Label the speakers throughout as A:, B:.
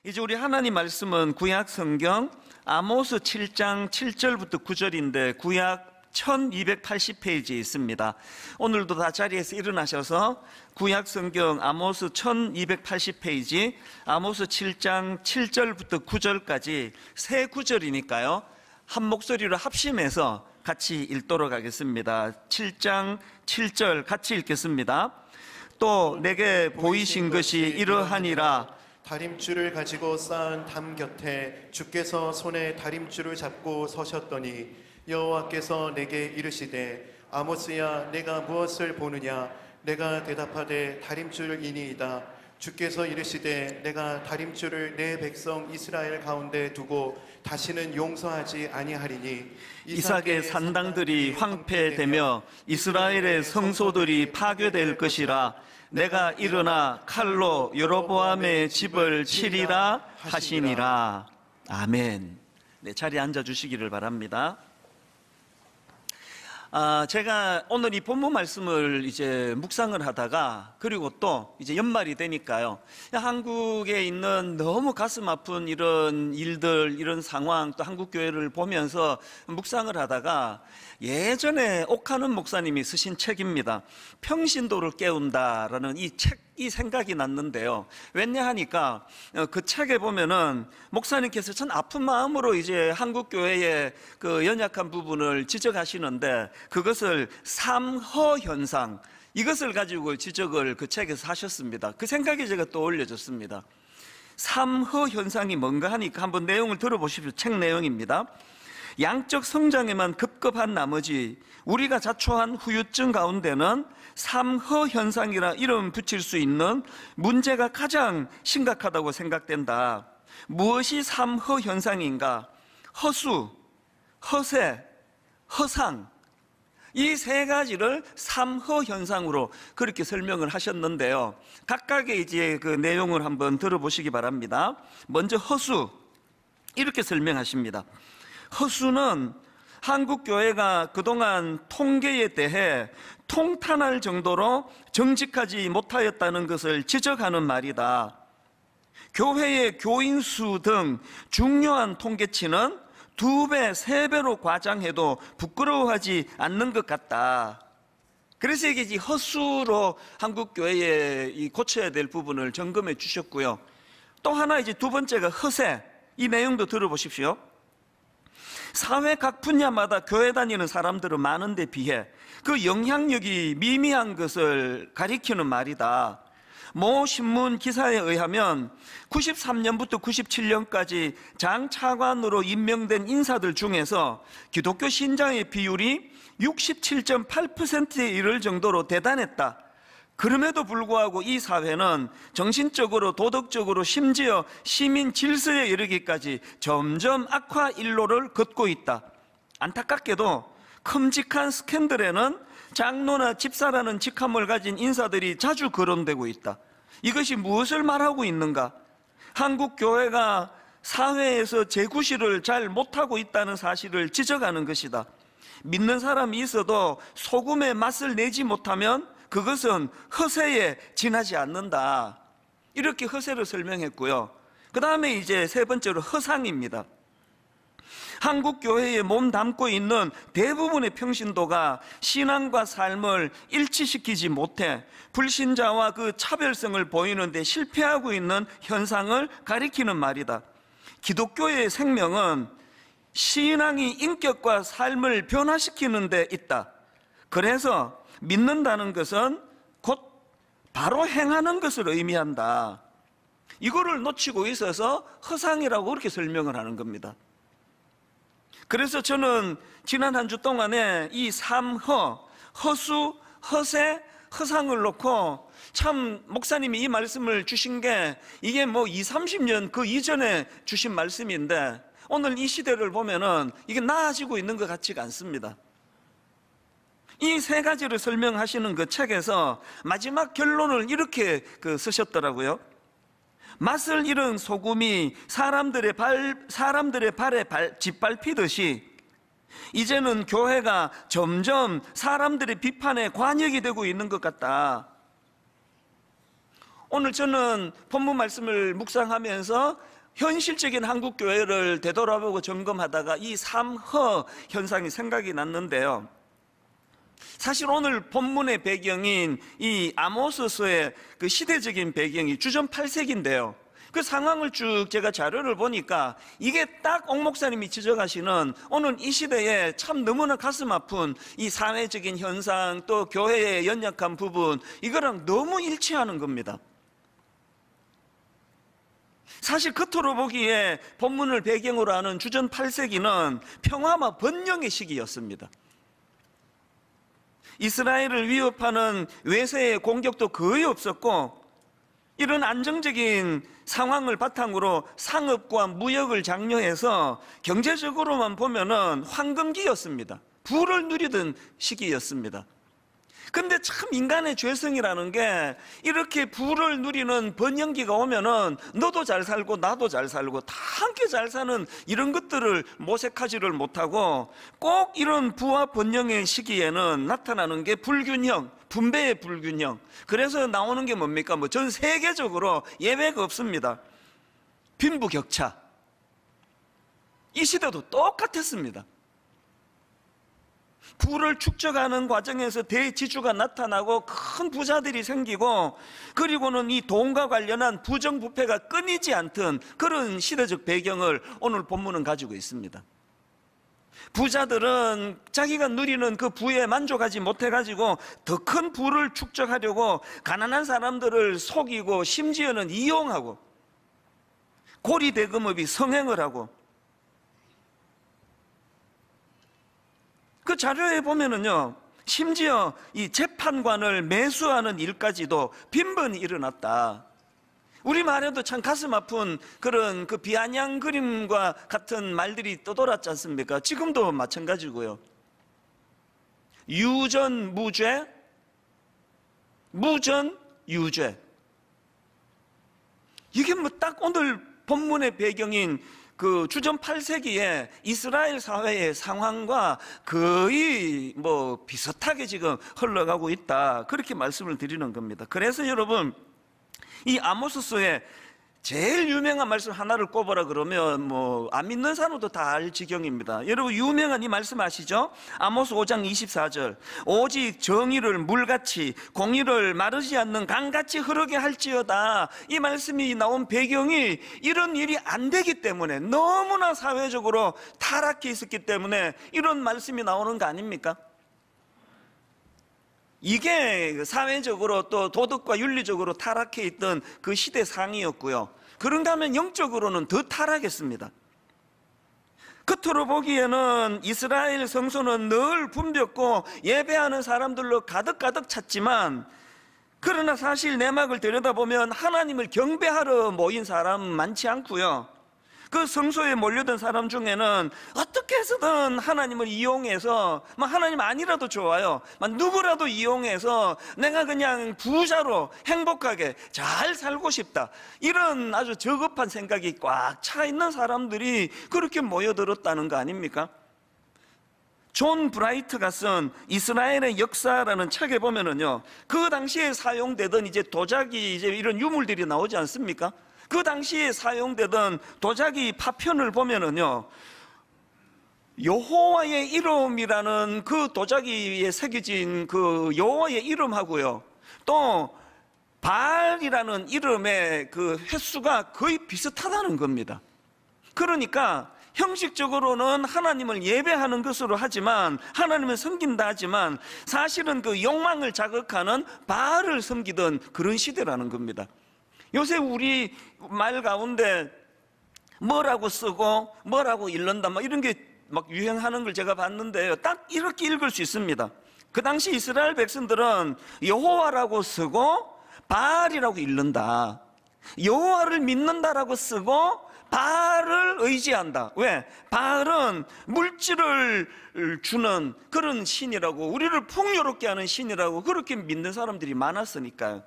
A: 이제 우리 하나님 말씀은 구약 성경 아모스 7장 7절부터 9절인데 구약 1280페이지에 있습니다. 오늘도 다 자리에서 일어나셔서 구약 성경 아모스 1280페이지 아모스 7장 7절부터 9절까지 세 구절이니까요, 한 목소리로 합심해서 같이 읽도록 하겠습니다. 7장 7절 같이 읽겠습니다. 또 내게 보이신 것이 이러하니라.
B: 다림줄을 가지고 쌓은 담 곁에 주께서 손에 다림줄을 잡고 서셨더니 여호와께서 내게 이르시되 아모스야, 내가 무엇을 보느냐? 내가 대답하되 다림줄이니이다. 주께서 이르시되 내가 다림줄을 내 백성 이스라엘 가운데 두고 다시는 용서하지 아니하리니
A: 이삭의 산당들이 황폐되며 이스라엘의 성소들이 파괴될 것이라. 내가 일어나 칼로 여로보암의 집을 치리라 하시니라. 아멘. 네, 자리에 앉아주시기를 바랍니다. 제가 오늘 이 본문 말씀을 이제 묵상을 하다가, 그리고 또 이제 연말이 되니까요, 한국에 있는 너무 가슴 아픈 이런 일들, 이런 상황, 또 한국교회를 보면서 묵상을 하다가 예전에 옥하는 목사님이 쓰신 책입니다. 평신도를 깨운다라는 이 책이 생각이 났는데요. 왜냐 하니까 그 책에 보면은 목사님께서 전 아픈 마음으로 이제 한국교회의 그 연약한 부분을 지적하시는데, 그것을 삼허 현상, 이것을 가지고 지적을 그 책에서 하셨습니다. 그 생각이 제가 떠올려졌습니다. 삼허 현상이 뭔가 하니까 한번 내용을 들어보십시오. 책 내용입니다. 양적 성장에만 급급한 나머지 우리가 자초한 후유증 가운데는 삼허 현상이라 이름 붙일 수 있는 문제가 가장 심각하다고 생각된다. 무엇이 삼허 현상인가? 허수, 허세, 허상, 이 세 가지를 삼허 현상으로 그렇게 설명을 하셨는데요, 각각의 이제 그 내용을 한번 들어보시기 바랍니다. 먼저 허수, 이렇게 설명하십니다. 허수는 한국교회가 그동안 통계에 대해 통탄할 정도로 정직하지 못하였다는 것을 지적하는 말이다. 교회의 교인 수 등 중요한 통계치는 2배, 3배로 과장해도 부끄러워하지 않는 것 같다. 그래서 이게 허수로 한국교회에 고쳐야 될 부분을 점검해 주셨고요. 또 하나 이제 두 번째가 허세, 이 내용도 들어보십시오. 사회 각 분야마다 교회 다니는 사람들은 많은데 비해 그 영향력이 미미한 것을 가리키는 말이다. 모 신문 기사에 의하면 93년부터 97년까지 장 차관으로 임명된 인사들 중에서 기독교 신자의 비율이 67.8%에 이를 정도로 대단했다. 그럼에도 불구하고 이 사회는 정신적으로, 도덕적으로, 심지어 시민 질서에 이르기까지 점점 악화 일로를 걷고 있다. 안타깝게도 큼직한 스캔들에는 장로나 집사라는 직함을 가진 인사들이 자주 거론되고 있다. 이것이 무엇을 말하고 있는가? 한국 교회가 사회에서 재구실을 잘 못하고 있다는 사실을 지적하는 것이다. 믿는 사람이 있어도 소금의 맛을 내지 못하면 그것은 허세에 지나지 않는다. 이렇게 허세를 설명했고요. 그 다음에 이제 세 번째로 허상입니다. 한국 교회에 몸 담고 있는 대부분의 평신도가 신앙과 삶을 일치시키지 못해 불신자와 그 차별성을 보이는 데 실패하고 있는 현상을 가리키는 말이다. 기독교의 생명은 신앙이 인격과 삶을 변화시키는 데 있다. 그래서 믿는다는 것은 곧 바로 행하는 것을 의미한다. 이거를 놓치고 있어서 허상이라고 그렇게 설명을 하는 겁니다. 그래서 저는 지난 한 주 동안에 이 삼허, 허수, 허세, 허상을 놓고 참 목사님이 이 말씀을 주신 게 이게 뭐 20, 30년 그 이전에 주신 말씀인데 오늘 이 시대를 보면은 이게 나아지고 있는 것 같지가 않습니다. 이 세 가지를 설명하시는 그 책에서 마지막 결론을 이렇게 쓰셨더라고요. 맛을 잃은 소금이 사람들의 발에 짓밟히듯이 이제는 교회가 점점 사람들의 비판에 관역이 되고 있는 것 같다. 오늘 저는 본문 말씀을 묵상하면서 현실적인 한국 교회를 되돌아보고 점검하다가 이 삼허 현상이 생각이 났는데요. 사실 오늘 본문의 배경인 이 아모스서의 그 시대적인 배경이 주전 8세기인데요. 그 상황을 쭉 제가 자료를 보니까 이게 딱 옥 목사님이 지적하시는 오늘 이 시대에 참 너무나 가슴 아픈 이 사회적인 현상, 또 교회의 연약한 부분, 이거랑 너무 일치하는 겁니다. 사실 겉으로 보기에 본문을 배경으로 하는 주전 8세기는 평화와 번영의 시기였습니다. 이스라엘을 위협하는 외세의 공격도 거의 없었고, 이런 안정적인 상황을 바탕으로 상업과 무역을 장려해서 경제적으로만 보면은 황금기였습니다. 부를 누리던 시기였습니다. 근데 참 인간의 죄성이라는 게 이렇게 부를 누리는 번영기가 오면은 너도 잘 살고 나도 잘 살고 다 함께 잘 사는 이런 것들을 모색하지를 못하고, 꼭 이런 부와 번영의 시기에는 나타나는 게 불균형, 분배의 불균형. 그래서 나오는 게 뭡니까? 전 세계적으로 예외가 없습니다. 빈부격차. 이 시대도 똑같았습니다. 부를 축적하는 과정에서 대지주가 나타나고 큰 부자들이 생기고, 그리고는 이 돈과 관련한 부정부패가 끊이지 않던 그런 시대적 배경을 오늘 본문은 가지고 있습니다. 부자들은 자기가 누리는 그 부에 만족하지 못해가지고 더 큰 부를 축적하려고 가난한 사람들을 속이고 심지어는 이용하고, 고리대금업이 성행을 하고, 그 자료에 보면은요, 심지어 이 재판관을 매수하는 일까지도 빈번히 일어났다. 우리말에도 참 가슴 아픈 그런 그 비아냥 그림과 같은 말들이 떠돌았지 않습니까? 지금도 마찬가지고요. 유전 무죄, 무전 유죄. 이게 딱 오늘 본문의 배경인 그 주전 8세기에 이스라엘 사회의 상황과 거의 비슷하게 지금 흘러가고 있다, 그렇게 말씀을 드리는 겁니다. 그래서 여러분, 이 아모스서의 제일 유명한 말씀 하나를 꼽아라 그러면 안 믿는 사람도 다 알 지경입니다. 여러분, 유명한 이 말씀 아시죠? 아모스 5장 24절. 오직 정의를 물같이 공의를 마르지 않는 강같이 흐르게 할지어다. 이 말씀이 나온 배경이 이런 일이 안 되기 때문에, 너무나 사회적으로 타락해 있었기 때문에 이런 말씀이 나오는 거 아닙니까? 이게 사회적으로 또 도덕과 윤리적으로 타락해 있던 그 시대 상이었고요. 그런가 하면 영적으로는 더 타락했습니다. 겉으로 보기에는 이스라엘 성소는 늘 붐볐고 예배하는 사람들로 가득가득 찼지만, 그러나 사실 내막을 들여다보면 하나님을 경배하러 모인 사람 많지 않고요. 그 성소에 몰려든 사람 중에는 어떻게 해서든 하나님을 이용해서, 하나님 아니라도 좋아요, 누구라도 이용해서 내가 그냥 부자로 행복하게 잘 살고 싶다, 이런 아주 저급한 생각이 꽉 차 있는 사람들이 그렇게 모여들었다는 거 아닙니까? 존 브라이트가 쓴 이스라엘의 역사라는 책에 보면은요, 그 당시에 사용되던 이제 도자기 이런 유물들이 나오지 않습니까? 그 당시에 사용되던 도자기 파편을 보면은요, 여호와의 이름이라는 그 도자기에 새겨진 그 여호와의 이름하고요, 또 바알이라는 이름의 그 횟수가 거의 비슷하다는 겁니다. 그러니까 형식적으로는 하나님을 예배하는 것으로 하지만, 하나님을 섬긴다 하지만 사실은 그 욕망을 자극하는 바알을 섬기던 그런 시대라는 겁니다. 요새 우리 말 가운데 뭐라고 쓰고 뭐라고 읽는다 이런 게 막 유행하는 걸 제가 봤는데요, 딱 이렇게 읽을 수 있습니다. 그 당시 이스라엘 백성들은 여호와라고 쓰고 바알이라고 읽는다, 여호와를 믿는다라고 쓰고 바알을 의지한다. 왜? 바알은 물질을 주는 그런 신이라고, 우리를 풍요롭게 하는 신이라고 그렇게 믿는 사람들이 많았으니까요.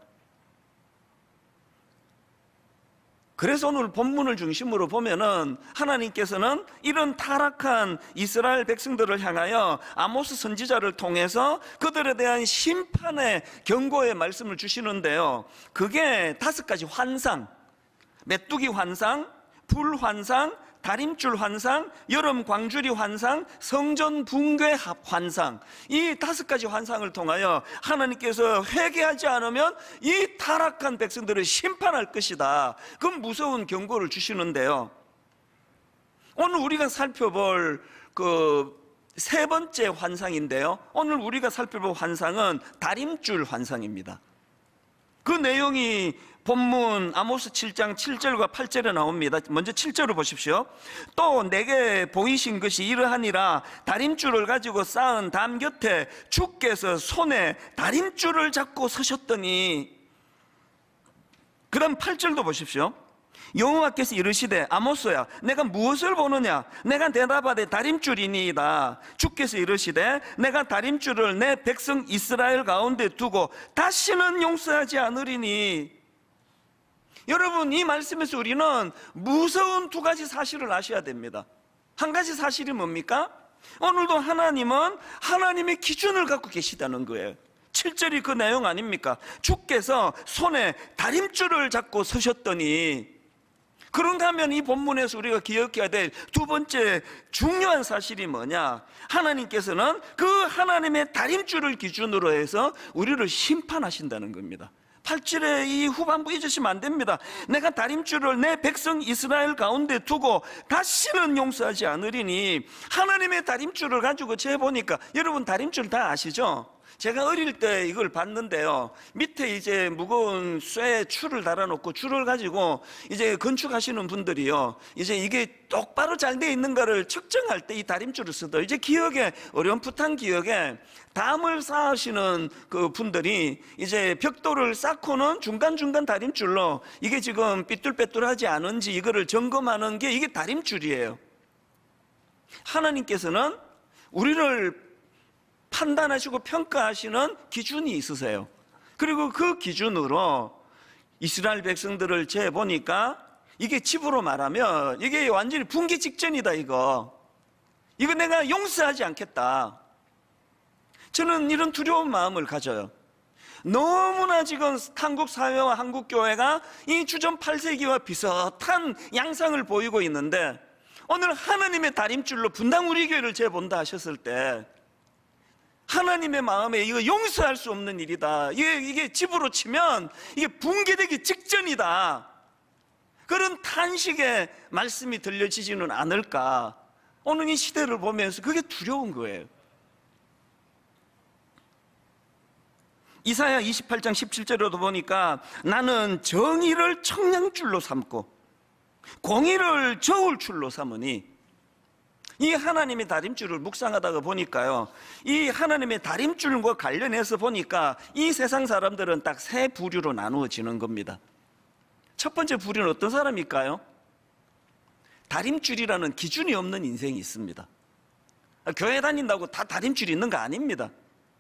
A: 그래서 오늘 본문을 중심으로 보면은 하나님께서는 이런 타락한 이스라엘 백성들을 향하여 아모스 선지자를 통해서 그들에 대한 심판의 경고의 말씀을 주시는데요, 그게 5가지 환상, 메뚜기 환상, 불환상, 다림줄 환상, 여름 광주리 환상, 성전 붕괴 환상, 이 5가지 환상을 통하여 하나님께서 회개하지 않으면 이 타락한 백성들을 심판할 것이다, 그 무서운 경고를 주시는데요. 오늘 우리가 살펴볼 그 3번째 환상인데요, 오늘 우리가 살펴볼 환상은 다림줄 환상입니다. 그 내용이 본문 아모스 7장 7절과 8절에 나옵니다. 먼저 7절을 보십시오. 또 내게 보이신 것이 이러하니라. 다림줄을 가지고 쌓은 담 곁에 주께서 손에 다림줄을 잡고 서셨더니, 그 다음 8절도 보십시오. 여호와께서 이르시되 아모스야, 내가 무엇을 보느냐? 내가 대답하되 다림줄이니이다. 주께서 이르시되 내가 다림줄을 내 백성 이스라엘 가운데 두고 다시는 용서하지 않으리니. 여러분, 이 말씀에서 우리는 무서운 2가지 사실을 아셔야 됩니다. 한 가지 사실이 뭡니까? 오늘도 하나님은 하나님의 기준을 갖고 계시다는 거예요. 7절이 그 내용 아닙니까? 주께서 손에 다림줄을 잡고 서셨더니. 그런가 하면 이 본문에서 우리가 기억해야 될 2번째 중요한 사실이 뭐냐? 하나님께서는 그 하나님의 다림줄을 기준으로 해서 우리를 심판하신다는 겁니다. 8절의 이 후반부 잊으시면 안 됩니다. 내가 다림줄을 내 백성 이스라엘 가운데 두고 다시는 용서하지 않으리니. 하나님의 다림줄을 가지고 재보니까, 여러분 다림줄 다 아시죠? 제가 어릴 때 이걸 봤는데요, 밑에 이제 무거운 쇠 줄을 달아놓고 줄을 가지고 이제 건축하시는 분들이요, 이제 이게 똑바로 잘 돼 있는가를 측정할 때 이 다림줄을 쓰더. 이제 기억에, 어렴풋한 기억에 담을 쌓으시는 그 분들이 이제 벽돌을 쌓고는 중간중간 다림줄로 이게 지금 삐뚤빼뚤하지 않은지 이거를 점검하는 게, 이게 다림줄이에요. 하나님께서는 우리를 판단하시고 평가하시는 기준이 있으세요. 그리고 그 기준으로 이스라엘 백성들을 재보니까 이게 집으로 말하면 이게 완전히 붕괴 직전이다. 이거 내가 용서하지 않겠다. 저는 이런 두려운 마음을 가져요. 너무나 지금 한국 사회와 한국 교회가 이 주전 8세기와 비슷한 양상을 보이고 있는데, 오늘 하나님의 다림줄로 분당 우리 교회를 재본다 하셨을 때 하나님의 마음에 이거 용서할 수 없는 일이다, 이게 집으로 치면 이게 붕괴되기 직전이다, 그런 탄식의 말씀이 들려지지는 않을까. 오늘 이 시대를 보면서 그게 두려운 거예요. 이사야 28장 17절에도 보니까 나는 정의를 청량줄로 삼고 공의를 저울줄로 삼으니. 이 하나님의 다림줄을 묵상하다가 보니까요, 이 하나님의 다림줄과 관련해서 보니까 이 세상 사람들은 딱 3부류로 나누어지는 겁니다. 첫 번째 부류는 어떤 사람일까요? 다림줄이라는 기준이 없는 인생이 있습니다. 교회 다닌다고 다 다림줄이 있는 거 아닙니다.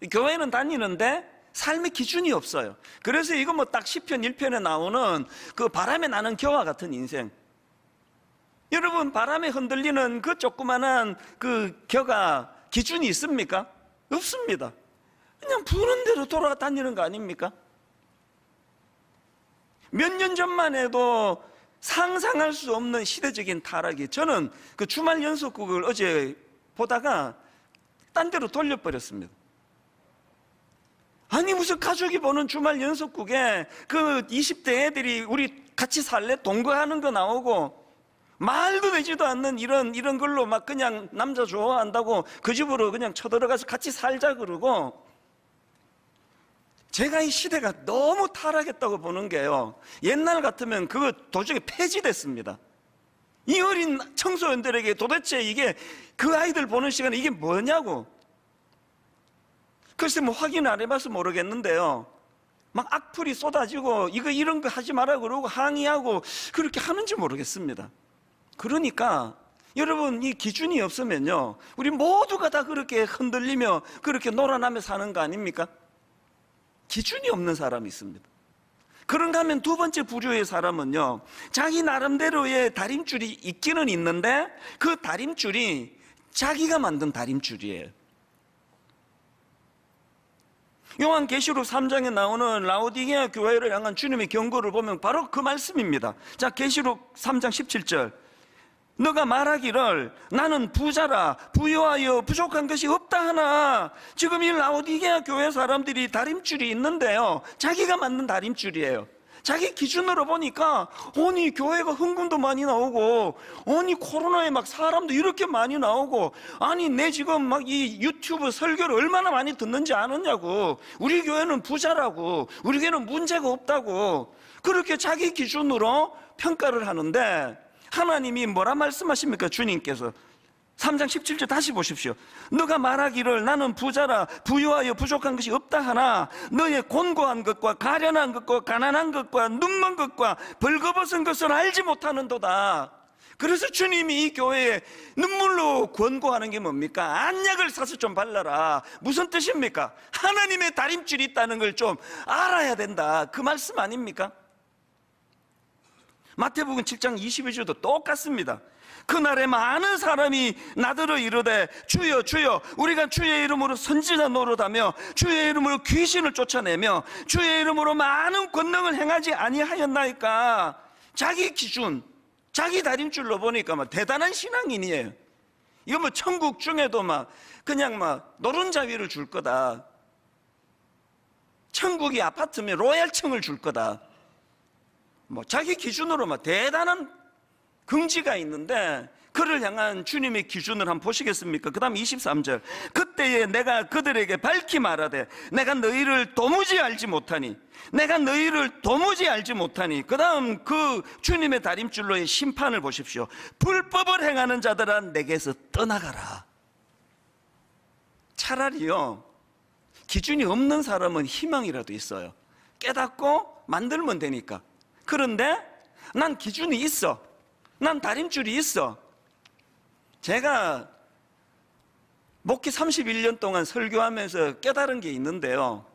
A: 교회는 다니는데 삶의 기준이 없어요. 그래서 이거 뭐 딱 시편 1편에 나오는 그 바람에 나는 겨와 같은 인생. 여러분, 바람에 흔들리는 그 조그만한 그 겨가 기준이 있습니까? 없습니다. 그냥 부는 대로 돌아다니는 거 아닙니까? 몇 년 전만 해도 상상할 수 없는 시대적인 타락이, 저는 그 주말 연속극을 어제 보다가 딴 데로 돌려버렸습니다. 아니, 무슨 가족이 보는 주말 연속극에 그 20대 애들이 우리 같이 살래? 동거하는 거 나오고, 말도 되지도 않는 이런 걸로 막 그냥 남자 좋아한다고 그 집으로 그냥 쳐들어가서 같이 살자 그러고. 제가 이 시대가 너무 타락했다고 보는 게요, 옛날 같으면 그거 도저히 폐지됐습니다. 이 어린 청소년들에게 도대체 이게, 그 아이들 보는 시간에 이게 뭐냐고. 글쎄 뭐 확인 안 해봐서 모르겠는데요, 막 악플이 쏟아지고 이런 거 하지 마라 그러고 항의하고 그렇게 하는지 모르겠습니다. 그러니까 여러분, 이 기준이 없으면요, 우리 모두가 다 그렇게 흔들리며 그렇게 놀아나며 사는 거 아닙니까? 기준이 없는 사람이 있습니다. 그런가 하면 2번째 부류의 사람은요, 자기 나름대로의 다림줄이 있기는 있는데 그 다림줄이 자기가 만든 다림줄이에요. 요한계시록 3장에 나오는 라오디게아 교회를 향한 주님의 경고를 보면 바로 그 말씀입니다. 자, 계시록 3장 17절. 너가 말하기를 나는 부자라 부유하여 부족한 것이 없다 하나. 지금 이 라오디게아 교회 사람들이 다림줄이 있는데요, 자기가 만든 다림줄이에요. 자기 기준으로 보니까 아니 교회가 헌금도 많이 나오고, 아니 코로나에 막 사람도 이렇게 많이 나오고, 아니 내 지금 막 이 유튜브 설교를 얼마나 많이 듣는지 아느냐고, 우리 교회는 부자라고, 우리 교회는 문제가 없다고, 그렇게 자기 기준으로 평가를 하는데, 하나님이 뭐라 말씀하십니까? 주님께서 3장 17절 다시 보십시오. 너가 말하기를 나는 부자라 부유하여 부족한 것이 없다 하나 너의 곤고한 것과 가련한 것과 가난한 것과 눈먼 것과 벌거벗은 것을 알지 못하는도다. 그래서 주님이 이 교회에 눈물로 권고하는 게 뭡니까? 안약을 사서 좀 발라라. 무슨 뜻입니까? 하나님의 다림줄이 있다는 걸 좀 알아야 된다, 그 말씀 아닙니까? 마태복음 7장 22절도 똑같습니다. 그날에 많은 사람이 나더러 이르되 주여 주여 우리가 주의 이름으로 선지자 노릇하며 주의 이름으로 귀신을 쫓아내며 주의 이름으로 많은 권능을 행하지 아니하였나이까. 자기 기준, 자기 다림줄로 보니까 막 대단한 신앙인이에요. 이거 뭐 천국 중에도 막 그냥 막 노른자위를 줄 거다, 천국이 아파트면 로얄층을 줄 거다, 뭐 자기 기준으로 막 대단한 긍지가 있는데, 그를 향한 주님의 기준을 한번 보시겠습니까? 그 다음 23절. 그때에 내가 그들에게 밝히 말하되 내가 너희를 도무지 알지 못하니, 내가 너희를 도무지 알지 못하니. 그 다음 그 주님의 다림줄로의 심판을 보십시오. 불법을 행하는 자들아 내게서 떠나가라. 차라리요, 기준이 없는 사람은 희망이라도 있어요. 깨닫고 만들면 되니까. 그런데 난 기준이 있어, 난 다림줄이 있어. 제가 목회 31년 동안 설교하면서 깨달은 게 있는데요,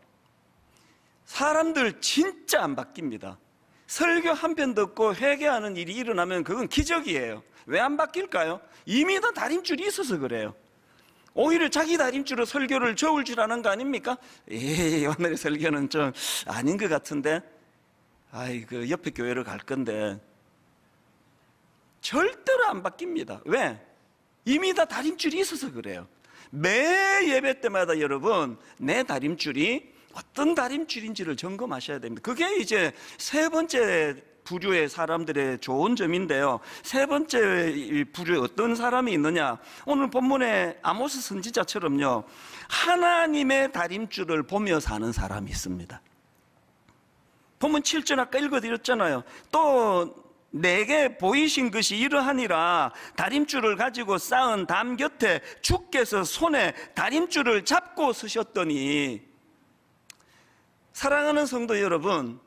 A: 사람들 진짜 안 바뀝니다. 설교 한 편 듣고 회개하는 일이 일어나면 그건 기적이에요. 왜 안 바뀔까요? 이미 다 다림줄이 있어서 그래요. 오히려 자기 다림줄로 설교를 저을 줄 아는 거 아닙니까? 에이, 오늘의 설교는 좀 아닌 것 같은데, 아이 그 옆에 교회를 갈 건데. 절대로 안 바뀝니다. 왜? 이미 다 다림줄이 있어서 그래요. 매 예배 때마다 여러분, 내 다림줄이 어떤 다림줄인지를 점검하셔야 됩니다. 그게 이제 세 번째 부류의 사람들의 좋은 점인데요, 세 번째 부류에 어떤 사람이 있느냐, 오늘 본문의 아모스 선지자처럼요, 하나님의 다림줄을 보며 사는 사람이 있습니다. 본문 7절 아까 읽어드렸잖아요. 또 내게 보이신 것이 이러하니라. 다림줄을 가지고 쌓은 담 곁에 주께서 손에 다림줄을 잡고 서셨더니. 사랑하는 성도 여러분,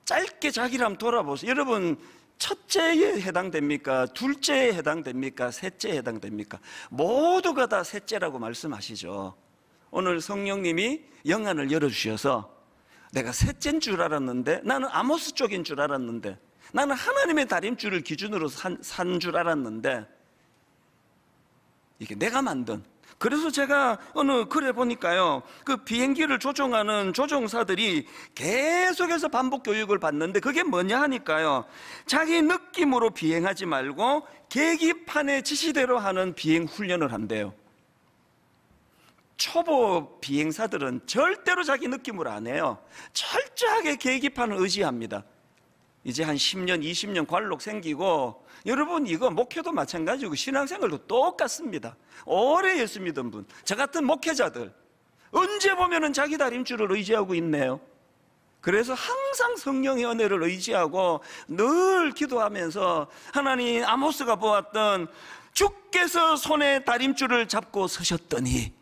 A: 짧게 자기를 한번 돌아보세요. 여러분, 첫째에 해당됩니까? 둘째에 해당됩니까? 셋째에 해당됩니까? 모두가 다 셋째라고 말씀하시죠. 오늘 성령님이 영안을 열어주셔서 내가 셋째인 줄 알았는데, 나는 아모스 쪽인 줄 알았는데, 나는 하나님의 다림줄을 기준으로 산 줄 알았는데, 이게 내가 만든. 그래서 제가 어느 글에 보니까요, 그 비행기를 조종하는 조종사들이 계속해서 반복 교육을 받는데, 그게 뭐냐 하니까요, 자기 느낌으로 비행하지 말고 계기판의 지시대로 하는 비행 훈련을 한대요. 초보 비행사들은 절대로 자기 느낌으로 안 해요. 철저하게 계기판을 의지합니다. 이제 한 10년, 20년 관록 생기고, 여러분 이거 목회도 마찬가지고 신앙생활도 똑같습니다. 오래 예수 믿은 분, 저 같은 목회자들 언제 보면은 자기 다림줄을 의지하고 있네요. 그래서 항상 성령의 은혜를 의지하고 늘 기도하면서, 하나님, 아모스가 보았던 주께서 손에 다림줄을 잡고 서셨더니.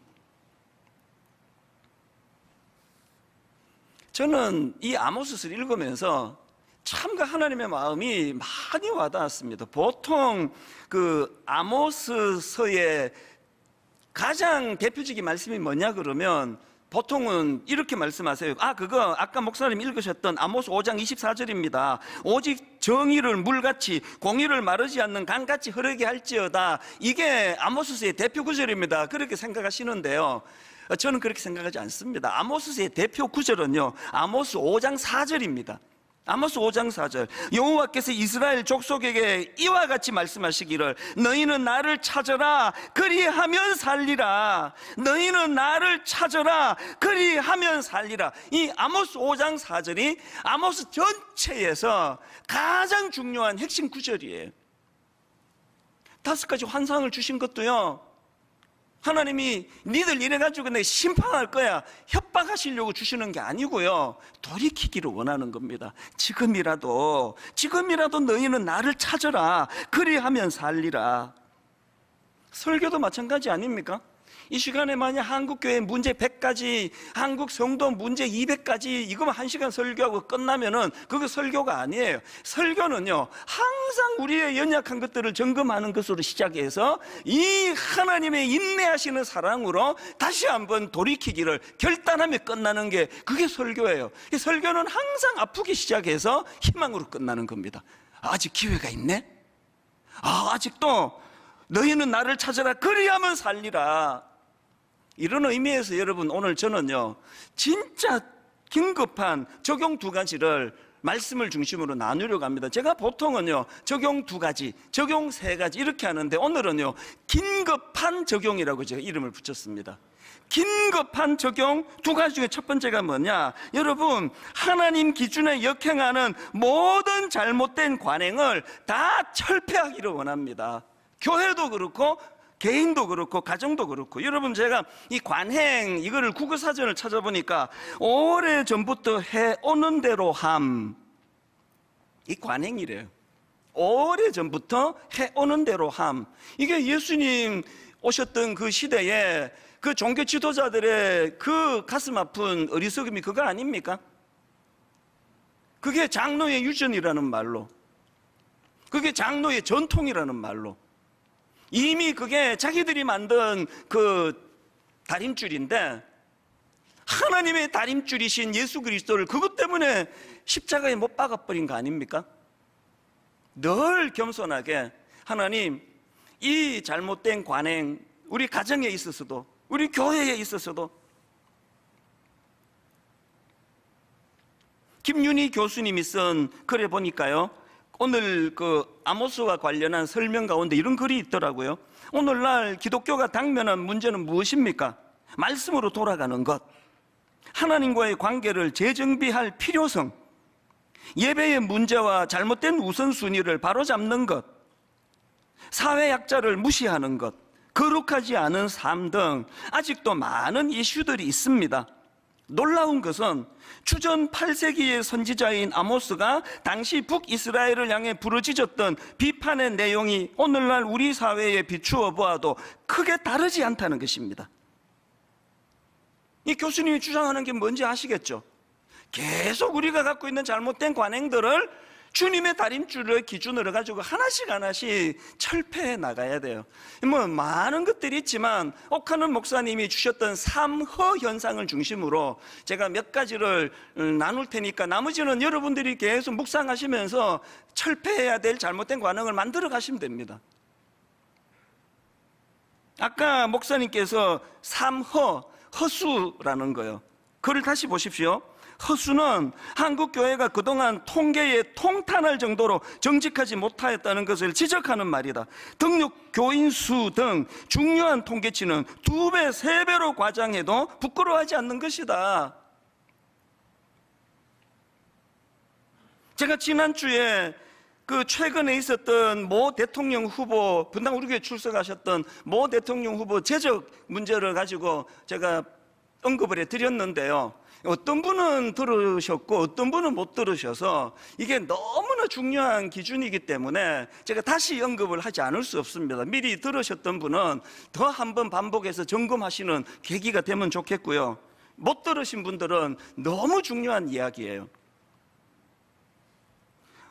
A: 저는 이 아모스를 읽으면서 참그 하나님의 마음이 많이 와닿았습니다. 보통 그 아모스서의 가장 대표적인 말씀이 뭐냐 그러면, 보통은 이렇게 말씀하세요. 그거 아까 목사님 읽으셨던 아모스 5장 24절입니다. 오직 정의를 물같이 공의를 마르지 않는 강같이 흐르게 할지어다. 이게 아모스서의 대표 구절입니다. 그렇게 생각하시는데요, 저는 그렇게 생각하지 않습니다. 아모스의 대표 구절은요, 아모스 5장 4절입니다. 아모스 5장 4절, 여호와께서 이스라엘 족속에게 이와 같이 말씀하시기를 너희는 나를 찾으라 그리하면 살리라. 너희는 나를 찾으라 그리하면 살리라. 이 아모스 5장 4절이 아모스 전체에서 가장 중요한 핵심 구절이에요. 5가지 환상을 주신 것도요, 하나님이 니들 이래가지고 내가 심판할 거야 협박하시려고 주시는 게 아니고요, 돌이키기를 원하는 겁니다. 지금이라도 너희는 나를 찾으라 그리하면 살리라. 설교도 마찬가지 아닙니까? 이 시간에 만약 한국교회 문제 100가지, 한국 성도 문제 200가지, 이거만 1시간 설교하고 끝나면은 그거 설교가 아니에요. 설교는요, 항상 우리의 연약한 것들을 점검하는 것으로 시작해서 이 하나님의 인내하시는 사랑으로 다시 한번 돌이키기를 결단하며 끝나는 게 그게 설교예요. 설교는 항상 아프게 시작해서 희망으로 끝나는 겁니다. 아직 기회가 있네? 아직도 너희는 나를 찾아라 그리하면 살리라. 이런 의미에서 여러분, 오늘 저는요, 진짜 긴급한 적용 2가지를 말씀을 중심으로 나누려고 합니다. 제가 보통은요, 적용 2가지, 적용 3가지 이렇게 하는데, 오늘은요, 긴급한 적용이라고 제가 이름을 붙였습니다. 긴급한 적용 2가지 중에 첫 번째가 뭐냐? 여러분, 하나님 기준에 역행하는 모든 잘못된 관행을 다 철폐하기를 원합니다. 교회도 그렇고 개인도 그렇고 가정도 그렇고. 여러분, 제가 이 관행 이거를 국어사전을 찾아보니까 오래전부터 해오는 대로 함, 이 관행이래요. 오래전부터 해오는 대로 함. 이게 예수님 오셨던 그 시대에 그 종교 지도자들의 그 가슴 아픈 어리석음이 그거 아닙니까? 그게 장로의 유전이라는 말로, 그게 장로의 전통이라는 말로, 이미 그게 자기들이 만든 그 다림줄인데, 하나님의 다림줄이신 예수 그리스도를 그것 때문에 십자가에 못 박아버린 거 아닙니까? 늘 겸손하게 하나님, 이 잘못된 관행 우리 가정에 있어서도 우리 교회에 있어서도. 김윤희 교수님이 쓴 글에 보니까요, 오늘 그 아모스와 관련한 설명 가운데 이런 글이 있더라고요. 오늘날 기독교가 당면한 문제는 무엇입니까? 말씀으로 돌아가는 것, 하나님과의 관계를 재정비할 필요성, 예배의 문제와 잘못된 우선순위를 바로잡는 것, 사회 약자를 무시하는 것, 거룩하지 않은 삶 등 아직도 많은 이슈들이 있습니다. 놀라운 것은 주전 8세기의 선지자인 아모스가 당시 북이스라엘을 향해 부르짖었던 비판의 내용이 오늘날 우리 사회에 비추어 보아도 크게 다르지 않다는 것입니다. 이 교수님이 주장하는 게 뭔지 아시겠죠? 계속 우리가 갖고 있는 잘못된 관행들을 주님의 다림줄을 기준으로 가지고 하나씩 철폐해 나가야 돼요. 뭐 많은 것들이 있지만 옥하는 목사님이 주셨던 삼허 현상을 중심으로 제가 몇 가지를 나눌 테니까 나머지는 여러분들이 계속 묵상하시면서 철폐해야 될 잘못된 관행을 만들어 가시면 됩니다. 아까 목사님께서 허수라는 거예요. 글을 다시 보십시오. 허수는 한국 교회가 그동안 통계에 통탄할 정도로 정직하지 못하였다는 것을 지적하는 말이다. 등록 교인 수 등 중요한 통계치는 2배, 3배로 과장해도 부끄러워하지 않는 것이다. 제가 지난주에 그 최근에 있었던 모 대통령 후보, 분당 우리 교회 출석하셨던 모 대통령 후보 재적 문제를 가지고 제가 언급을 해드렸는데요. 어떤 분은 들으셨고 어떤 분은 못 들으셔서 이게 너무나 중요한 기준이기 때문에 제가 다시 언급을 하지 않을 수 없습니다. 미리 들으셨던 분은 더 한번 반복해서 점검하시는 계기가 되면 좋겠고요. 못 들으신 분들은 너무 중요한 이야기예요.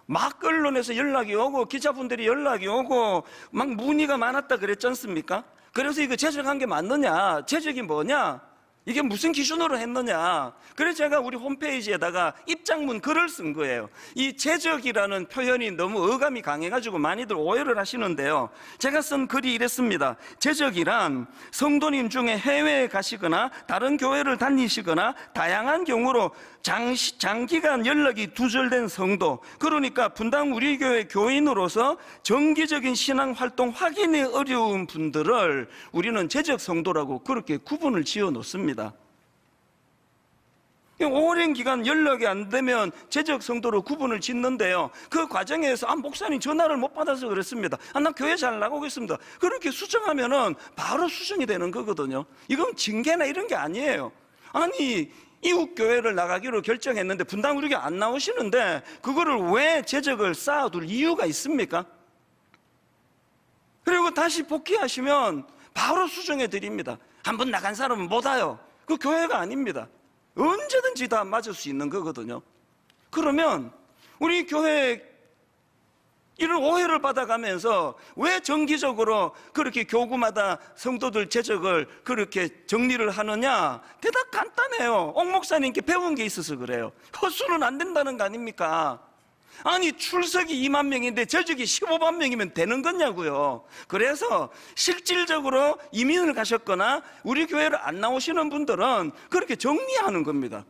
A: 막 언론에서 연락이 오고 기자분들이 연락이 오고 막 문의가 많았다 그랬지 않습니까? 그래서 이거 제적한 게 맞느냐? 제적이 뭐냐? 이게 무슨 기준으로 했느냐? 그래서 제가 우리 홈페이지에다가 입장문 글을 쓴 거예요. 이 제적이라는 표현이 너무 어감이 강해가지고 많이들 오해를 하시는데요. 제가 쓴 글이 이랬습니다. 제적이란 성도님 중에 해외에 가시거나 다른 교회를 다니시거나 다양한 경우로 장기간 연락이 두절된 성도, 그러니까 분당 우리 교회 교인으로서 정기적인 신앙 활동 확인이 어려운 분들을 우리는 제적 성도라고 그렇게 구분을 지어 놓습니다. 오랜 기간 연락이 안 되면 제적 성도로 구분을 짓는데요. 그 과정에서 목사님 전화를 못 받아서 그랬습니다. 나 교회 잘 나가겠습니다. 그렇게 수정하면은 바로 수정이 되는 거거든요. 이건 징계나 이런 게 아니에요. 아니, 이웃 교회를 나가기로 결정했는데 분당 우리 교회 안 나오시는데 그거를 왜 제적을 쌓아둘 이유가 있습니까? 그리고 다시 복귀하시면 바로 수정해 드립니다. 한번 나간 사람은 못 와요. 그 교회가 아닙니다. 언제든지 다 맞을 수 있는 거거든요. 그러면 우리 교회 이런 오해를 받아가면서 왜 정기적으로 그렇게 교구마다 성도들 제적을 그렇게 정리를 하느냐? 대답 간단해요. 옥 목사님께 배운 게 있어서 그래요. 헛수는 안 된다는 거 아닙니까? 아니, 출석이 2만 명인데 제적이 15만 명이면 되는 거냐고요. 그래서 실질적으로 이민을 가셨거나 우리 교회를 안 나오시는 분들은 그렇게 정리하는 겁니다.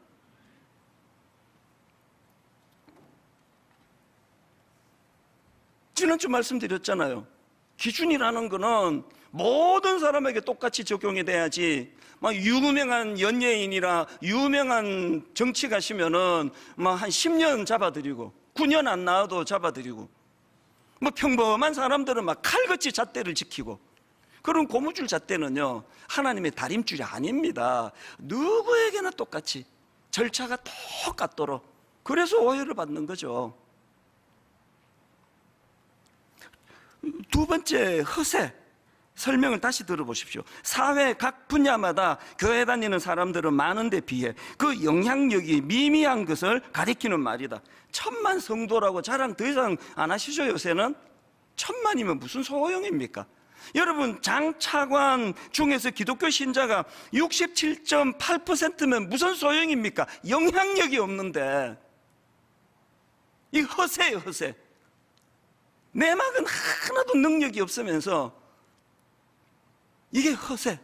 A: 지난주 말씀드렸잖아요. 기준이라는 거는 모든 사람에게 똑같이 적용이 돼야지, 막 유명한 연예인이라 유명한 정치 가시면은 막 한 10년 잡아드리고 9년 안 나와도 잡아드리고, 뭐 평범한 사람들은 막 칼같이 잣대를 지키고, 그런 고무줄 잣대는요 하나님의 다림줄이 아닙니다. 누구에게나 똑같이 절차가 똑같도록. 그래서 오해를 받는 거죠. 두 번째, 허세 설명을 다시 들어보십시오. 사회 각 분야마다 교회 다니는 사람들은 많은데 비해 그 영향력이 미미한 것을 가리키는 말이다. 1000만 성도라고 자랑 더 이상 안 하시죠? 요새는 1000만이면 무슨 소용입니까? 여러분, 장차관 중에서 기독교 신자가 67.8%면 무슨 소용입니까? 영향력이 없는데. 이 허세예요, 허세. 내막은 하나도 능력이 없으면서 이게 허세.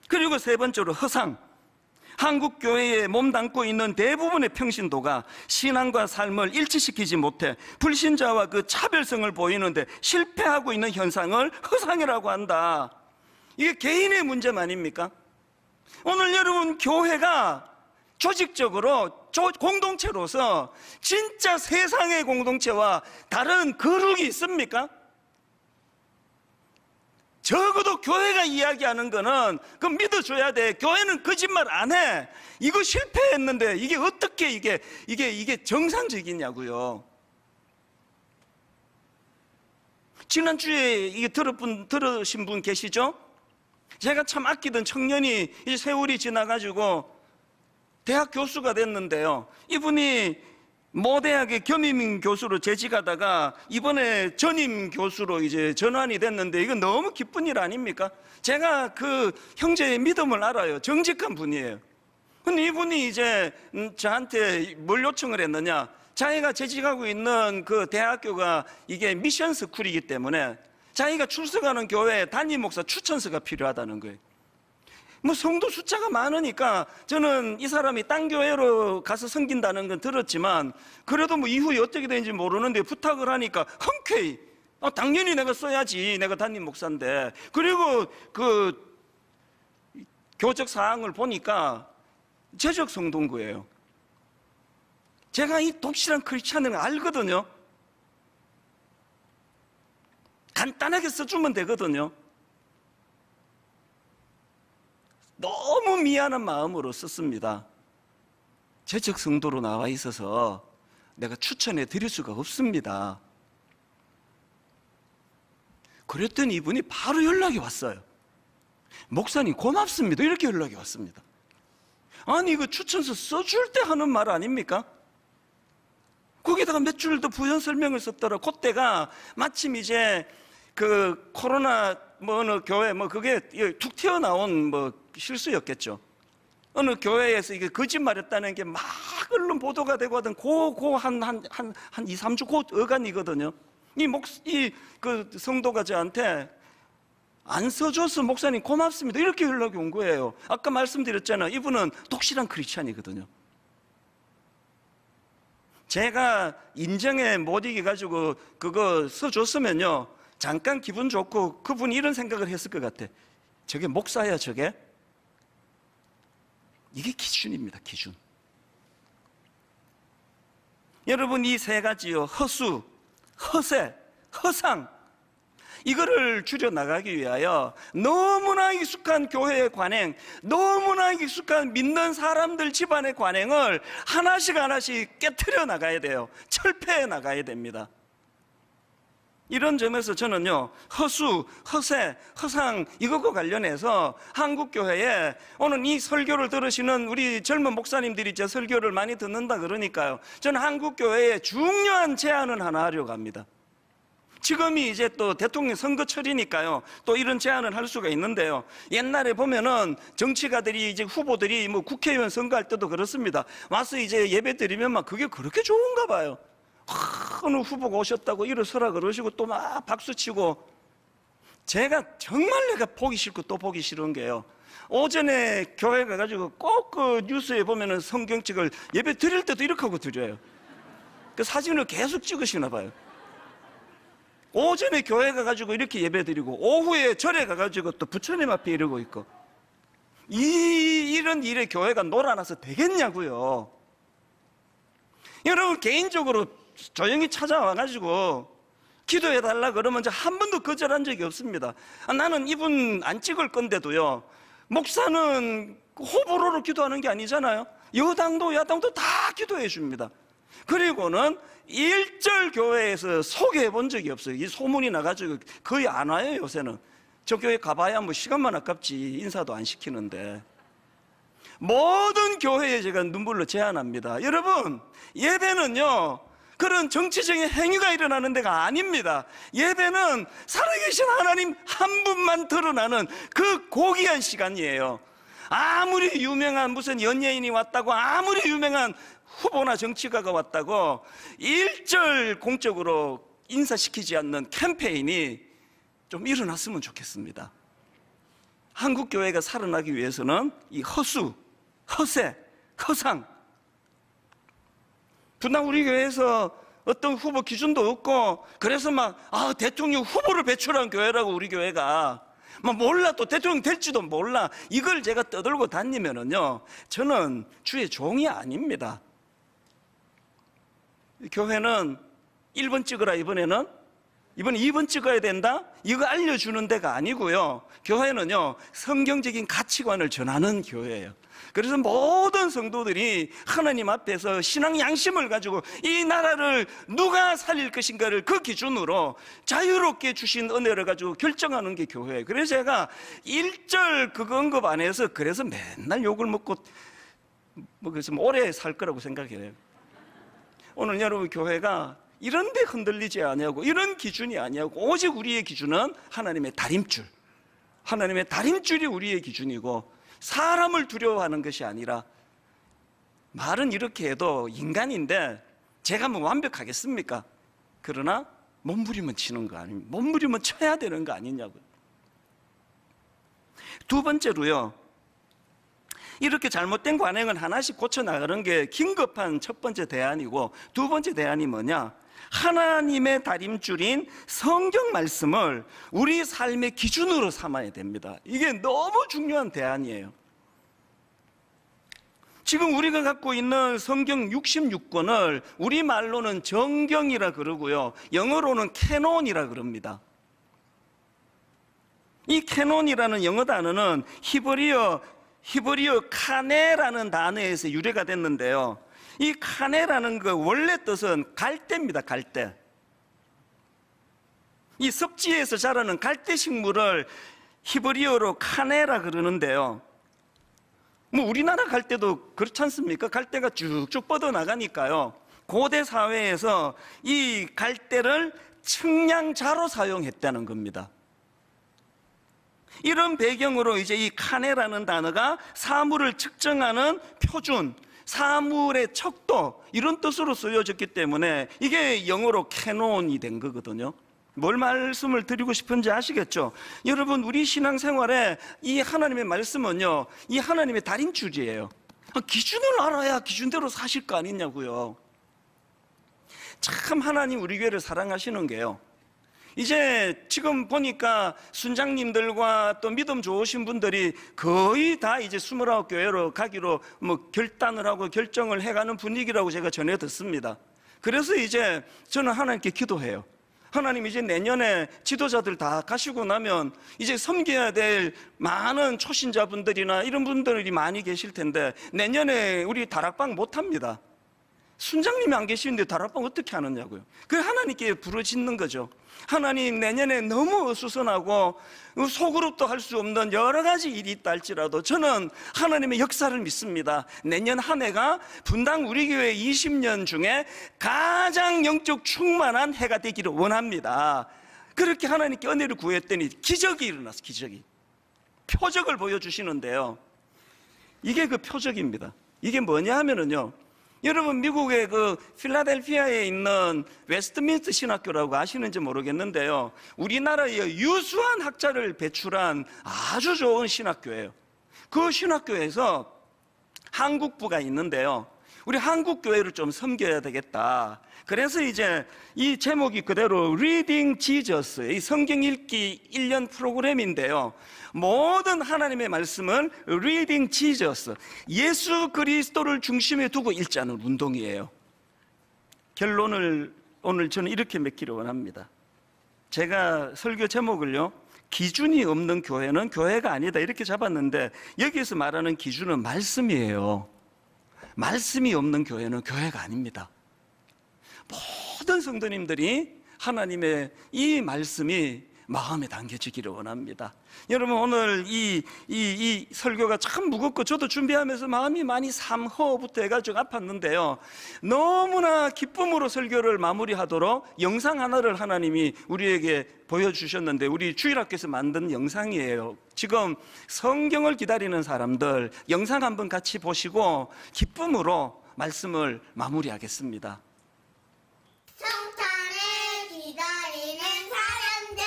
A: 그리고 세 번째로 허상. 한국 교회에 몸담고 있는 대부분의 평신도가 신앙과 삶을 일치시키지 못해 불신자와 그 차별성을 보이는데 실패하고 있는 현상을 허상이라고 한다. 이게 개인의 문제만 아닙니까? 오늘 여러분, 교회가 조직적으로 공동체로서 진짜 세상의 공동체와 다른 거룩이 있습니까? 적어도 교회가 이야기하는 거는 그 믿어줘야 돼. 교회는 거짓말 안 해. 이거 실패했는데 이게 어떻게 이게 정상적이냐고요. 지난주에 이게 들으신 분 계시죠? 제가 참 아끼던 청년이 이제 세월이 지나가지고 대학 교수가 됐는데요. 이분이 모 대학의 겸임 교수로 재직하다가 이번에 전임 교수로 이제 전환이 됐는데 이건 너무 기쁜 일 아닙니까? 제가 그 형제의 믿음을 알아요. 정직한 분이에요. 근데 이분이 이제 저한테 뭘 요청을 했느냐? 자기가 재직하고 있는 그 대학교가 이게 미션 스쿨이기 때문에 자기가 출석하는 교회에 담임 목사 추천서가 필요하다는 거예요. 뭐 성도 숫자가 많으니까 저는 이 사람이 딴 교회로 가서 섬긴다는 건 들었지만 그래도 뭐 이후에 어떻게 되는지 모르는데 부탁을 하니까 흔쾌히 당연히 내가 써야지, 내가 담임 목사인데. 그리고 그 교적 사항을 보니까 제적 성도인 거예요. 제가 이 독실한 크리스찬을 알거든요. 간단하게 써주면 되거든요. 너무 미안한 마음으로 썼습니다. 제적 성도로 나와 있어서 내가 추천해 드릴 수가 없습니다. 그랬더니 이분이 바로 연락이 왔어요. 목사님 고맙습니다. 이렇게 연락이 왔습니다. 아니, 이거 추천서 써줄 때 하는 말 아닙니까? 거기다가 몇 줄 더 부연 설명을 썼더라. 그때가 마침 이제 그 코로나 뭐 어느 교회 뭐 그게 툭 튀어나온 뭐 실수였겠죠. 어느 교회에서 이게 거짓말했다는 게 막 언론 보도가 되고 하던 한 2, 3주 곧 어간이거든요. 그 성도가 저한테 안 써줘서 목사님 고맙습니다 이렇게 연락이 온 거예요. 아까 말씀드렸잖아요. 이분은 독실한 크리스찬이거든요. 제가 인정에 못 이겨가지고 그거 써줬으면요 잠깐 기분 좋고 그분이 이런 생각을 했을 것 같아. 저게 목사야 저게? 이게 기준입니다. 기준. 여러분 이 세 가지요, 허수, 허세, 허상, 이거를 줄여나가기 위하여 너무나 익숙한 교회의 관행, 너무나 익숙한 믿는 사람들 집안의 관행을 하나씩 하나씩 깨트려 나가야 돼요. 철폐해 나가야 됩니다. 이런 점에서 저는요, 허수, 허세, 허상 이것과 관련해서 한국교회에 오늘 이 설교를 들으시는 우리 젊은 목사님들이 제 설교를 많이 듣는다 그러니까요, 저는 한국교회에 중요한 제안을 하나 하려고 합니다. 지금이 이제 또 대통령 선거철이니까요, 또 이런 제안을 할 수가 있는데요. 옛날에 보면은 정치가들이 이제 후보들이 뭐 국회의원 선거할 때도 그렇습니다. 와서 이제 예배 드리면 막 그게 그렇게 좋은가 봐요. 어느 후보가 오셨다고 일어서라 그러시고 또 막 박수치고. 제가 정말 내가 보기 싫고 또 보기 싫은 게요, 오전에 교회 가가지고 꼭 그 뉴스에 보면은 성경책을 예배 드릴 때도 이렇게 하고 드려요. 그 사진을 계속 찍으시나 봐요. 오전에 교회 가가지고 이렇게 예배 드리고 오후에 절에 가가지고 또 부처님 앞에 이러고 있고, 이런 일에 교회가 놀아나서 되겠냐고요. 여러분 개인적으로 조용히 찾아와가지고 기도해달라 그러면 한 번도 거절한 적이 없습니다. 나는 이분 안 찍을 건데도요, 목사는 호불호로 기도하는 게 아니잖아요. 여당도 야당도 다 기도해 줍니다. 그리고는 일절 교회에서 소개해 본 적이 없어요. 이 소문이 나가지고 거의 안 와요. 요새는 저 교회 가봐야 뭐 시간만 아깝지 인사도 안 시키는데. 모든 교회에 제가 눈물로 제안합니다. 여러분, 예배는요 그런 정치적인 행위가 일어나는 데가 아닙니다. 예배는 살아계신 하나님 한 분만 드러나는 그 고귀한 시간이에요. 아무리 유명한 무슨 연예인이 왔다고, 아무리 유명한 후보나 정치가가 왔다고 일절 공적으로 인사시키지 않는 캠페인이 좀 일어났으면 좋겠습니다. 한국교회가 살아나기 위해서는 이 허수, 허세, 허상, 분당 우리 교회에서 어떤 후보 기준도 없고, 그래서 대통령 후보를 배출한 교회라고 우리 교회가 몰라, 또 대통령 될지도 몰라, 이걸 제가 떠들고 다니면은요 저는 주의 종이 아닙니다. 교회는 1번 찍으라, 이번에 2번 찍어야 된다, 이거 알려주는 데가 아니고요, 교회는요 성경적인 가치관을 전하는 교회예요. 그래서 모든 성도들이 하나님 앞에서 신앙 양심을 가지고 이 나라를 누가 살릴 것인가를 그 기준으로 자유롭게 주신 은혜를 가지고 결정하는 게 교회예요. 그래서 제가 1절 그거 언급 안 해서 그래서 맨날 욕을 먹고 그래서 오래 살 거라고 생각해요. 오늘 여러분 교회가 이런 데 흔들리지 아니하고 이런 기준이 아니하고 오직 우리의 기준은 하나님의 다림줄, 하나님의 다림줄이 우리의 기준이고, 사람을 두려워하는 것이 아니라, 말은 이렇게 해도 인간인데 제가 뭐 완벽하겠습니까? 그러나 몸부림은 치는 거 아닙니까? 몸부림은 쳐야 되는 거 아니냐고요. 두 번째로요, 이렇게 잘못된 관행을 하나씩 고쳐나가는 게 긴급한 첫 번째 대안이고, 두 번째 대안이 뭐냐? 하나님의 다림줄인 성경 말씀을 우리 삶의 기준으로 삼아야 됩니다. 이게 너무 중요한 대안이에요. 지금 우리가 갖고 있는 성경 66권을 우리말로는 정경이라 그러고요, 영어로는 캐논이라 그럽니다. 이 캐논이라는 영어 단어는 히브리어 카네라는 단어에서 유래가 됐는데요, 이 카네라는 그 원래 뜻은 갈대입니다. 갈대. 이 섭지에서 자라는 갈대 식물을 히브리어로 카네라 그러는데요, 뭐 우리나라 갈대도 그렇지 않습니까? 갈대가 쭉쭉 뻗어 나가니까요, 고대 사회에서 이 갈대를 측량자로 사용했다는 겁니다. 이런 배경으로 이제 이 카네라는 단어가 사물을 측정하는 표준, 사물의 척도, 이런 뜻으로 쓰여졌기 때문에 이게 영어로 캐논이 된 거거든요. 뭘 말씀을 드리고 싶은지 아시겠죠? 여러분, 우리 신앙생활에 이 하나님의 말씀은요, 이 하나님의 달인줄이에요. 기준을 알아야 기준대로 사실 거 아니냐고요. 참 하나님 우리 교회를 사랑하시는 게요, 이제 지금 보니까 순장님들과 또 믿음 좋으신 분들이 거의 다 이제 29교회로 가기로 결단을 하고 결정을 해가는 분위기라고 제가 전해 듣습니다. 그래서 이제 저는 하나님께 기도해요. 하나님, 이제 내년에 지도자들 다 가시고 나면 이제 섬겨야 될 많은 초신자분들이나 이런 분들이 많이 계실 텐데 내년에 우리 다락방 못합니다. 순장님이 안 계시는데 다락방 어떻게 하느냐고요. 그래 하나님께 부르짖는 거죠. 하나님, 내년에 너무 어수선하고 소그룹도 할 수 없는 여러 가지 일이 있다 할지라도 저는 하나님의 역사를 믿습니다. 내년 한 해가 분당 우리 교회 20년 중에 가장 영적 충만한 해가 되기를 원합니다. 그렇게 하나님께 은혜를 구했더니 기적이 일어났어. 기적이. 표적을 보여주시는데요, 이게 그 표적입니다. 이게 뭐냐 하면은요, 여러분, 미국의 그 필라델피아에 있는 웨스트민스터 신학교라고 아시는지 모르겠는데요, 우리나라의 유수한 학자를 배출한 아주 좋은 신학교예요. 그 신학교에서 한국부가 있는데요, 우리 한국교회를 좀 섬겨야 되겠다. 그래서 이제 이 제목이 그대로 Reading Jesus, 이 성경 읽기 1년 프로그램인데요, 모든 하나님의 말씀을 Reading Jesus, 예수 그리스도를 중심에 두고 읽자는 운동이에요. 결론을 오늘 저는 이렇게 맺기를 원합니다. 제가 설교 제목을요, 기준이 없는 교회는 교회가 아니다, 이렇게 잡았는데 여기에서 말하는 기준은 말씀이에요. 말씀이 없는 교회는 교회가 아닙니다. 모든 성도님들이 하나님의 이 말씀이 마음에 담겨지기를 원합니다. 여러분, 오늘 이 설교가 참 무겁고 저도 준비하면서 마음이 많이 삼허부터 해가지고 아팠는데요, 너무나 기쁨으로 설교를 마무리하도록 영상 하나를 하나님이 우리에게 보여주셨는데, 우리 주일학교에서 만든 영상이에요. 지금 성경을 기다리는 사람들 영상 한번 같이 보시고 기쁨으로 말씀을 마무리하겠습니다.
C: 성탄을 기다리는 사람들,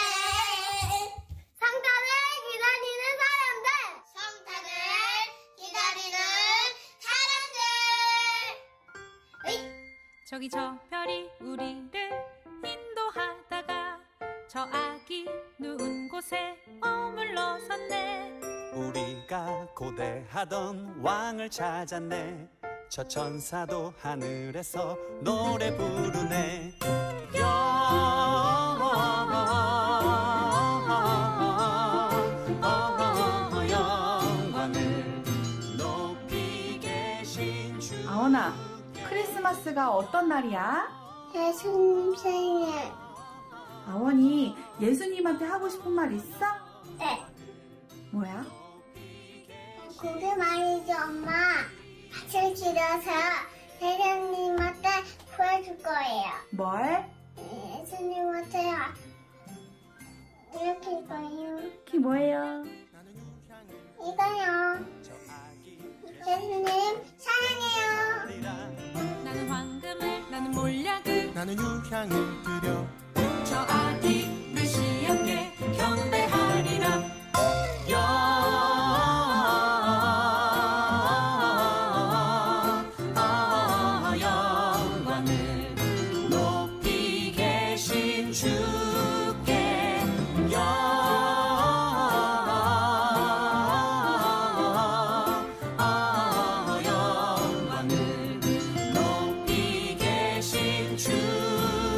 C: 성탄을 기다리는 사람들, 성탄을 기다리는 사람들.
D: 저기 저 별이 우리를 인도하다가 저 아기 누운 곳에 머물러섰네.
E: 우리가 고대하던 왕을 찾았네. 저 천사도 하늘에서 노래 부르네. 영광을 높이 계신 주.
F: 아원아, 크리스마스가 어떤 날이야?
C: 예수님 생일.
F: 아원이 예수님한테 하고 싶은 말 있어?
C: 네.
F: 뭐야?
C: 그게 말이죠, 엄마. 밭을 길어서 대장님한테 보여줄 거예요.
F: 뭘?
C: 예수님한테 이렇게 거예요.
F: 그게 뭐예요?
C: 이거요. 예수님 사랑해요.
D: 나는 황금을, 나는 몰약을,
E: 나는 유향을 드려.
D: 저 아기 메시아께 경배하리라.
E: 영광을 높이 계신 주께. 영광을 높이 계신 주님께.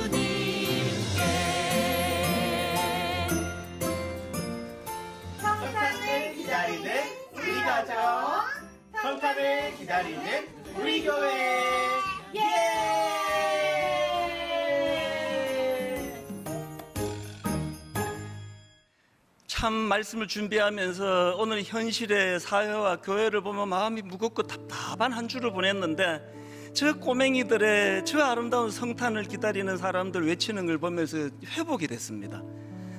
F: 성탄을
G: 기다리는 우리 가족, 성탄을 기다리는 우리 교회.
A: 참 말씀을 준비하면서 오늘 현실의 사회와 교회를 보면 마음이 무겁고 답답한 한 주를 보냈는데, 저 꼬맹이들의 저 아름다운 성탄을 기다리는 사람들 외치는 걸 보면서 회복이 됐습니다.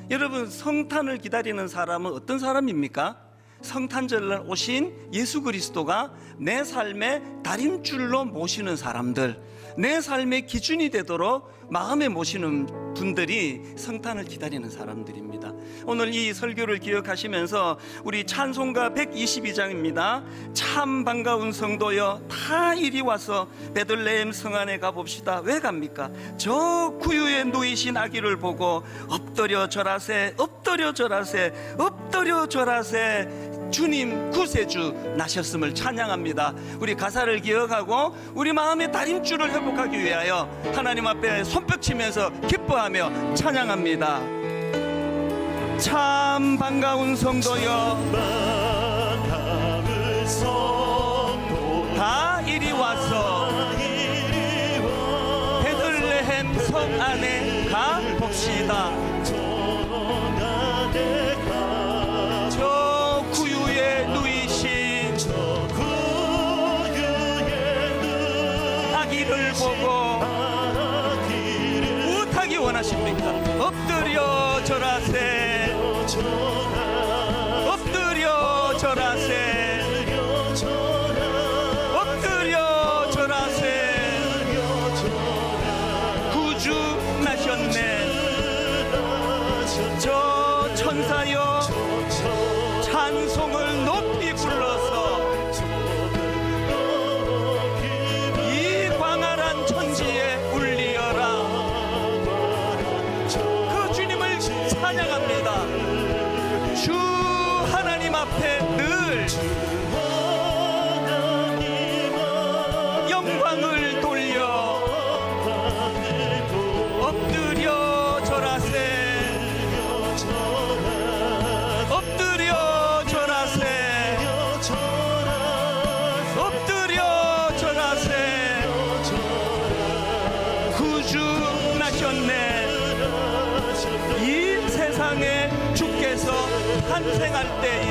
A: 여러분, 성탄을 기다리는 사람은 어떤 사람입니까? 성탄절날 오신 예수 그리스도가 내 삶의 다림줄로 모시는 사람들, 내 삶의 기준이 되도록 마음에 모시는 분들이 성탄을 기다리는 사람들입니다. 오늘 이 설교를 기억하시면서 우리 찬송가 122장입니다. 참 반가운 성도여 다 이리 와서 베들레헴 성 안에 가봅시다. 왜 갑니까? 저 구유에 누이신 아기를 보고 엎드려 절하세, 엎드려 절하세, 엎드려 절하세, 주님 구세주 나셨음을 찬양합니다. 우리 가사를 기억하고 우리 마음의 다림줄을 회복하기 위하여 하나님 앞에 손뼉치면서 기뻐하며 찬양합니다. 참 반가운 성도여 다 이리 와서 베들레헴 성 안에 가봅시다. 저 구유에 누이신 아기를 보고 무엇하기 원하십니까? 엎드려 절하세, 엎드려 절하세, 엎드려 절하세. 구주 나셨네. 저 천사여 찬송을 높이 불러서 이 광활한 천지에 울리어라. 그 주님을 찬양합니다. 주 하나님 앞에 늘 영광을 돌려 엎드려 절하세, 엎드려 절하세, 엎드려 절하세. 구주 나셨네. 이 세상에 주께서 탄생할 때에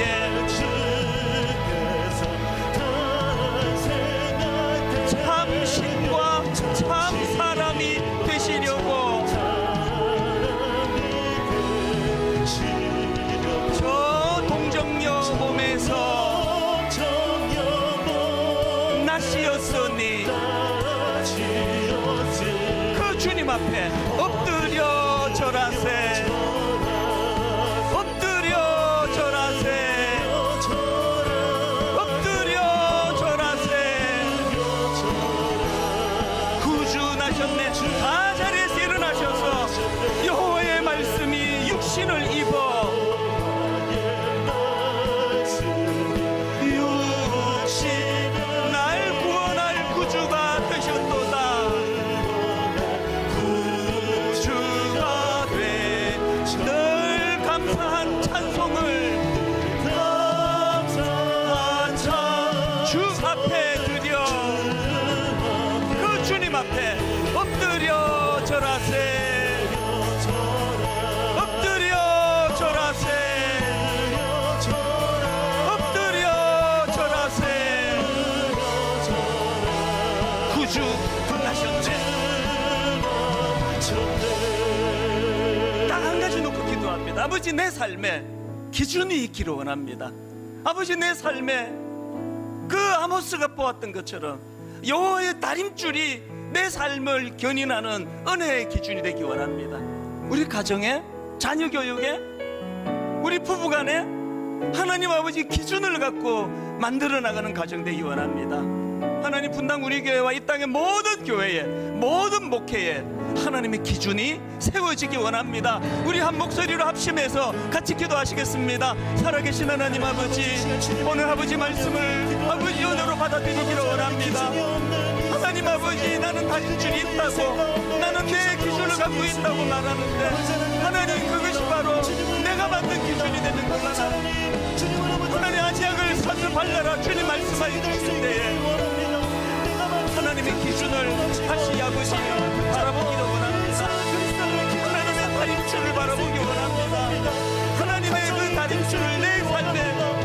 A: 참 신과 참 사람이 되시려고 저 동정녀 몸에서 낫시었으니 그 주님 앞에 엎드려 절하세, 엎드려 절하세, 엎드려 절하세. 구주 나셨네. 다 자리에서 일어나셔서 여호와의 말씀이 육신을 입어 육신 날 구원할 구주가 되셨도다. 구주가 돼 늘 감사한 찬송을 주 앞에 드려 그 주님 앞에 엎드려 절하세, 엎드려 절하세, 엎드려 절하세. 구주 나셨네. 딱 한 가지 놓고 기도합니다. 아버지, 내 삶에 기준이 있기를 원합니다. 아버지, 내 삶에 그 아모스가 보았던 것처럼 여호와의 다림줄이 내 삶을 견인하는 은혜의 기준이 되기 원합니다. 우리 가정에, 자녀 교육에, 우리 부부간에 하나님 아버지 기준을 갖고 만들어 나가는 가정 되기 원합니다. 하나님, 분당 우리 교회와 이 땅의 모든 교회에, 모든 목회에 하나님의 기준이 세워지기 원합니다. 우리 한 목소리로 합심해서 같이 기도하시겠습니다. 살아계신 하나님 아버지, 오늘 아버지 말씀을 아버지 은혜로 받아들이기를 원합니다. 하나님 아버지, 나는 다림줄이 있다고, 나는 내 기준을 갖고 있다고 말하는데 하나님, 그것이 바로 내가 만든 기준이 되는 걸 알아. 하나님, 아지약을 사슬 발라라 주님 말씀하여 주실 때에 하나님의 기준을 다시 아버지 바라보기를 원합니다. 하나님의 다림줄을 바라보기 원합니다. 하나님의 그 다림줄을 내 삶에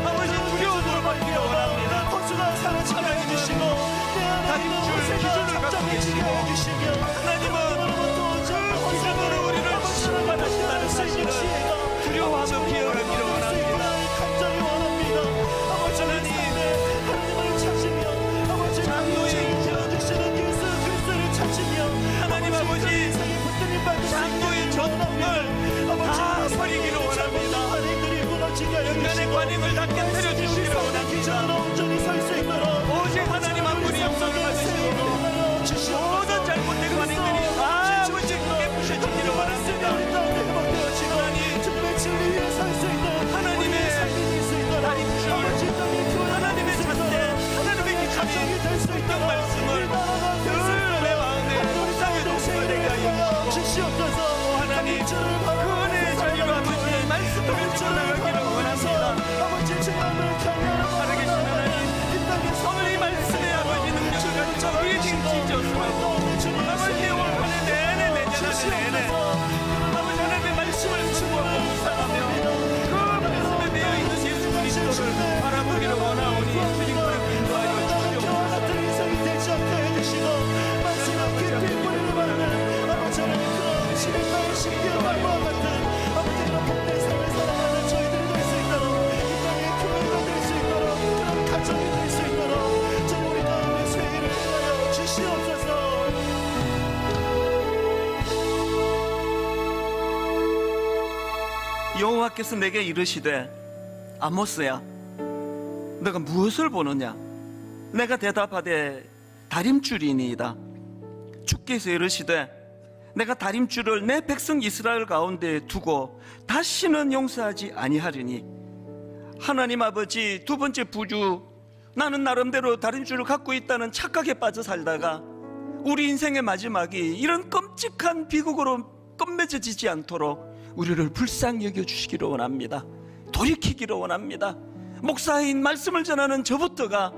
A: 아버지 두려움으로 받기를 원합니다. 하나님이시고 다림줄 기준을 인간의 관행을 다 깨뜨려 주시기를 원합니다.
G: 온전히 설 수 있도록
A: 오직 하나님 한 분이 영광을 받으시고 모든 잘못된 관행들이 다 아버지 깨부셔지기를 원합니다. 하나님의 다림줄, 하나님의 잣대, 하나님의 기준이 성경 말씀을 늘 내 마음에 묵상해 놓고 되게 하여 주시옵소서. 하나님 그 은혜의 자리로 아버지 말씀을 전하기를 원합니다. 살아계신 하나님, 오늘 이 말씀의 아버지 능력을 가지고 우리 징지졌으라고 아버지 올 한해 내내 내년에 아버지 하나님의 말씀을 수고하고 묵상하며 그 말씀에 매여 있는 예수 그리스도를 바라보기를 원하오니 주님께로 인도하여 여호와께서 내게 이르시되 아모스야 너가 무엇을 보느냐? 내가 대답하되 다림줄이니이다. 주께서 이르시되 내가 다림줄을 내 백성 이스라엘 가운데 두고 다시는 용서하지 아니하리니. 하나님 아버지, 두 번째 부주, 나는 나름대로 다림줄을 갖고 있다는 착각에 빠져 살다가 우리 인생의 마지막이 이런 끔찍한 비극으로 끝맺어지지 않도록 우리를 불쌍히 여겨주시기를 원합니다. 돌이키기를 원합니다. 목사인 말씀을 전하는 저부터가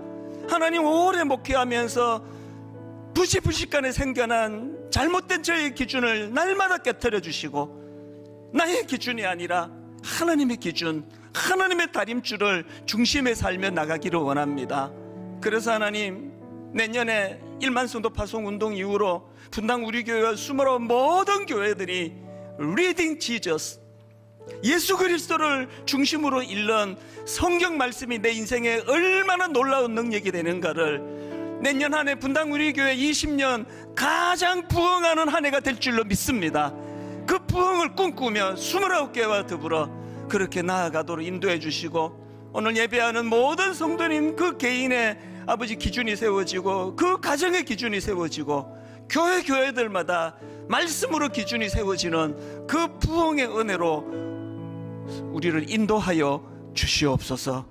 A: 하나님 오래 목회하면서 부시부식간에 생겨난 잘못된 저의 기준을 날마다 깨뜨려 주시고 나의 기준이 아니라 하나님의 기준, 하나님의 다림줄을 중심에 살며 나가기를 원합니다. 그래서 하나님, 내년에 1만 성도 파송 운동 이후로 분당 우리 교회와 수모로 모든 교회들이 Reading Jesus, 예수 그리스도를 중심으로 읽는 성경 말씀이 내 인생에 얼마나 놀라운 능력이 되는가를 내년 한 해 분당 우리 교회 20년 가장 부흥하는 한 해가 될 줄로 믿습니다. 그 부흥을 꿈꾸며 29개와 더불어 그렇게 나아가도록 인도해 주시고, 오늘 예배하는 모든 성도님 그 개인의 아버지 기준이 세워지고 그 가정의 기준이 세워지고 교회들마다 말씀으로 기준이 세워지는 그 부흥의 은혜로 우리를 인도하여 주시옵소서.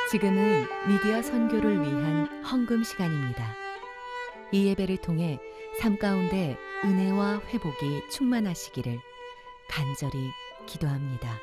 H: 지금은 미디어 선교를 위한 헌금 시간입니다. 이 예배를 통해 삶 가운데 은혜와 회복이 충만하시기를 간절히 기도합니다.